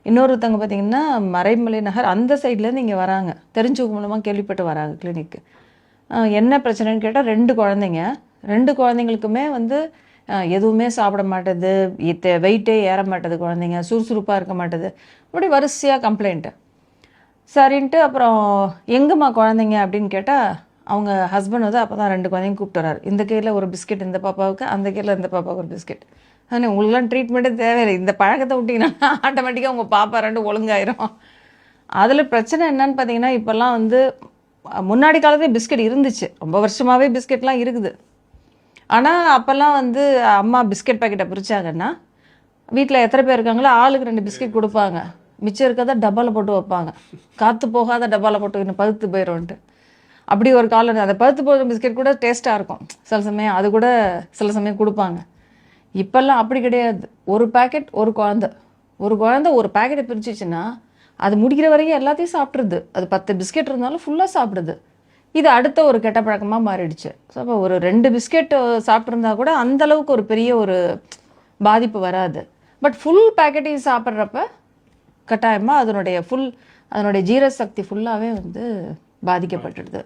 இன்னொருத்தவங்க பார்த்தீங்கன்னா மறைமலை நகர் அந்த சைட்லேருந்து இங்கே வராங்க, தெரிஞ்சவங்க மூலமாக கேள்விப்பட்டு வராங்க கிளினிக்கு. என்ன பிரச்சனைன்னு கேட்டால் 2 குழந்தைங்க, 2 குழந்தைங்களுக்குமே வந்து எதுவுமே சாப்பிட மாட்டேது, வெயிட்டே ஏற மாட்டேது, குழந்தைங்க சுறுசுறுப்பாக இருக்க மாட்டேது, அப்படி வரிசையாக கம்ப்ளைண்ட்டு. சரின்ட்டு அப்புறம் எங்கேம்மா குழந்தைங்க அப்படின்னு கேட்டால் அவங்க ஹஸ்பண்ட் வந்து அப்போ தான் 2 குழந்தைங்க கூப்பிட்டு வராரு. இந்த கையில் ஒரு பிஸ்கெட் இந்த பாப்பாவுக்கு, அந்த கையில் இந்த பாப்பாவுக்கு ஒரு பிஸ்கெட். ஆனால் உங்களுக்குலாம் ட்ரீட்மெண்ட்டே தேவையில்லை, இந்த பழக்கத்தை விட்டிங்கன்னா ஆட்டோமேட்டிக்காக உங்கள் பாப்பா 2 ஒழுங்காயிரும். அதில் பிரச்சனை என்னன்னு பார்த்தீங்கன்னா, இப்போல்லாம் வந்து முன்னாடி காலத்தே பிஸ்கெட் இருந்துச்சு, ரொம்ப வருஷமாகவே பிஸ்கெட்லாம் இருக்குது. ஆனால் அப்போல்லாம் வந்து அம்மா பிஸ்கெட் பாக்கெட்டை பிரித்தாங்கன்னா வீட்டில் எத்தனை பேர் இருக்காங்களோ ஆளுக்கு 2 பிஸ்கெட் கொடுப்பாங்க, மிச்சம் இருக்கிறத டப்பாவில் போட்டு வைப்பாங்க, காற்று போகாத டப்பாவில் போட்டு இன்னும் பழுத்து போயிடும்ன்ட்டு. அப்படி ஒரு காலம். அந்த பழுத்து போகிற பிஸ்கெட் கூட டேஸ்ட்டாக இருக்கும் சில சமயம், அது கூட சில சமயம் கொடுப்பாங்க. இப்போல்லாம் அப்படி கிடையாது. ஒரு பேக்கெட் ஒரு குழந்தை, ஒரு பேக்கெட்டை பிரிச்சிச்சுன்னா அது முடிக்கிற வரைக்கும் எல்லாத்தையும் சாப்பிட்ருது. அது 10 பிஸ்கெட் இருந்தாலும் ஃபுல்லாக சாப்பிடுது. இது அடுத்த ஒரு கெட்ட பழக்கமாக மாறிடுச்சு. ஸோ அப்போ ஒரு 2 பிஸ்கெட் சாப்பிட்ருந்தா கூட அந்தளவுக்கு ஒரு பெரிய ஒரு பாதிப்பு வராது. பட் ஃபுல் பேக்கெட்டையும் சாப்பிட்றப்ப கட்டாயமாக அதனுடைய ஜீரண சக்தி ஃபுல்லாகவே வந்து பாதிக்கப்பட்டுடுது.